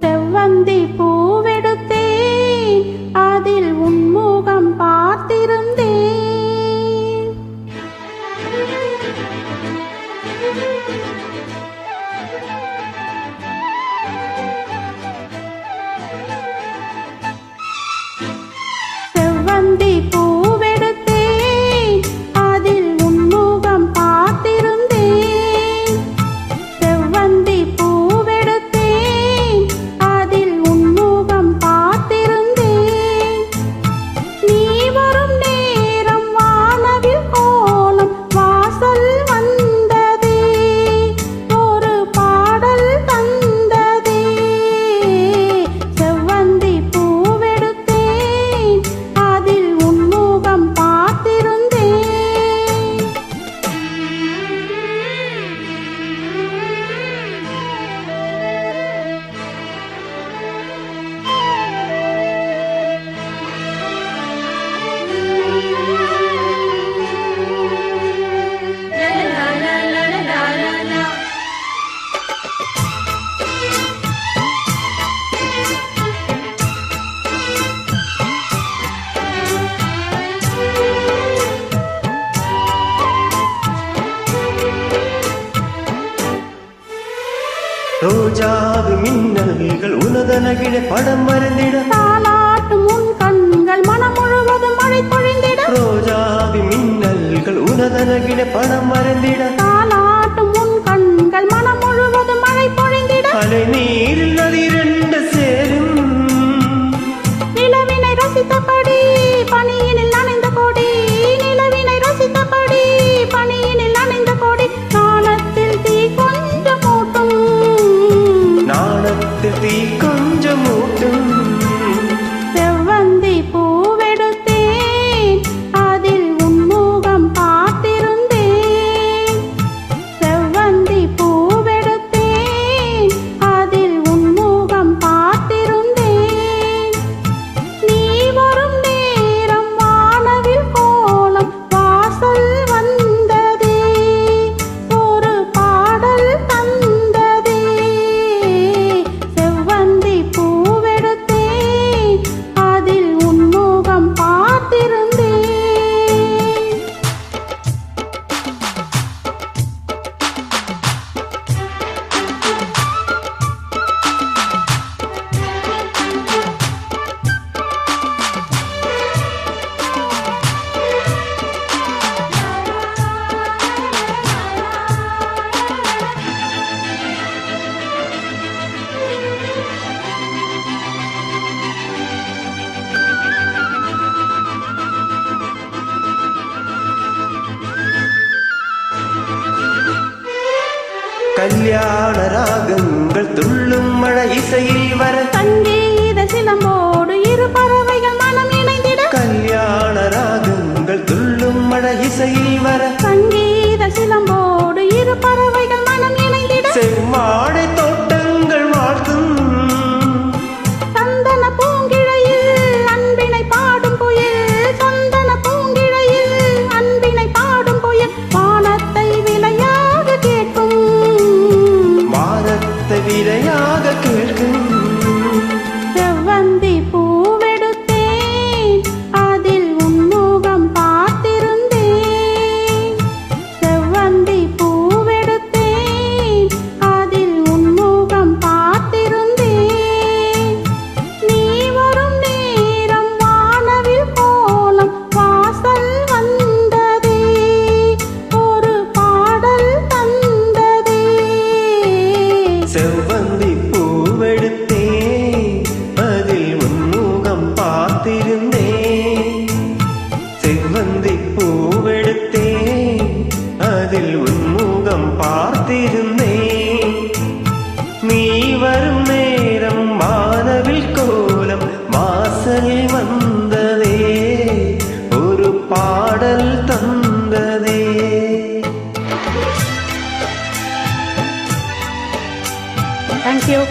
செவ்வந்தி பூவெடுத்தேன், அதில் உன்முகம் பார்த்திருந்தேன். செவ்வந்தி பூவெடுத்தேன், அதில் உன்முகம் பார்த்திருந்தேன். செவ்வந்தி பூவெடுத்தேன், அதில் உன்முகம் பார்த்திருந்தேன். நீ வரும் நேரம் வானவில் கோலம் வாசல் வந்ததே, ஒரு பாடல் தந்ததே. செவ்வந்தி பூவெடுத்தேன், அதில் உன்முகம் பார்த்திருந்தேன். ரோஜாவு மின்னல்கள் உனதனகிட படம் மறந்திட, தாலாட்டும் உன் கண்கள் மனம் முழுவதும் மழை பொழிந்திட. ரோஜாவு மின்னல்கள் உனதனகிட படம் மறந்திட, தாலாட்டும் உன் கண்கள் மனம் முழுவதும் மழை பொழிந்திட. அலை நீரில் நதி ரெண்டு சேரும், நிலவினை ரசித்தபடி பனியினில் நனைந்த கொடி, நிலவினை ரசித்தபடி பனியினில் நனைந்த கொடி. நாணத்தில் தீ கொஞ்சம் மூட்டும், நாணத்தில் தீ கொஞ்சம் மூட்டும். செவ்வந்தி பூவெடுத்தேன், அதில் உன்முகம் பார்த்திருந்தேன். செவ்வந்தி பூவெடுத்தேன், அதில் உன்முகம் பார்த்திருந்தேன். நீ வரும் நேரம் வானவில் கோலம் வாசல் வந்ததே, ஒரு பாடல் தந்ததே. செவ்வந்தி பூவெடுத்தேன், அதில் உன்முகம் பார்த்திருந்தேன். கல்யாண ராகங்கள் துள்ளும் மழை இசையில் வர, சங்கீத சிலம்போடு இரு பறவைகள் மனம் இணைந்திட. கல்யாண ராகங்கள் துள்ளும் மழை இசையில் வர, சங்கீத சிலம்போடு இரு பறவைகள் மனம் இணைந்திட. செவ்வாழை தோட்டங்கள் வாழ்த்தும், சந்தன பூங்கிழையில் அன்பினை பாடும் புயல், சந்தன பூங்கிழையில் அன்பினை பாடும் புயல். வானத்தை விலையாக கேட்கும், வானத்தை விரையாக கேட்கும். செவ்வந்தி பூவெடுத்தேன், அதில் உன்முகம் பார்த்திருந்தேன். செவ்வந்தி பூவெடுத்தேன், அதில் உன்முகம் பார்த்திருந்தேன். நீ வரும் நேரம் வானவில் கோலம் வாசல் வந்ததே, ஒரு பாடல் தந்ததே. செவ்வந்தி பூவெடுத்தேன், அதில் உன்முகம் பார்த்திருந்தேன். செவ்வந்தி பூவெடுத்தேன், அதில் உன்முகம் பார்த்திருந்தேன். நீ வரும் நேரம் வானவில் கோலம் வாசல் வந்ததே, ஒரு பாடல் தந்ததே. Thank you.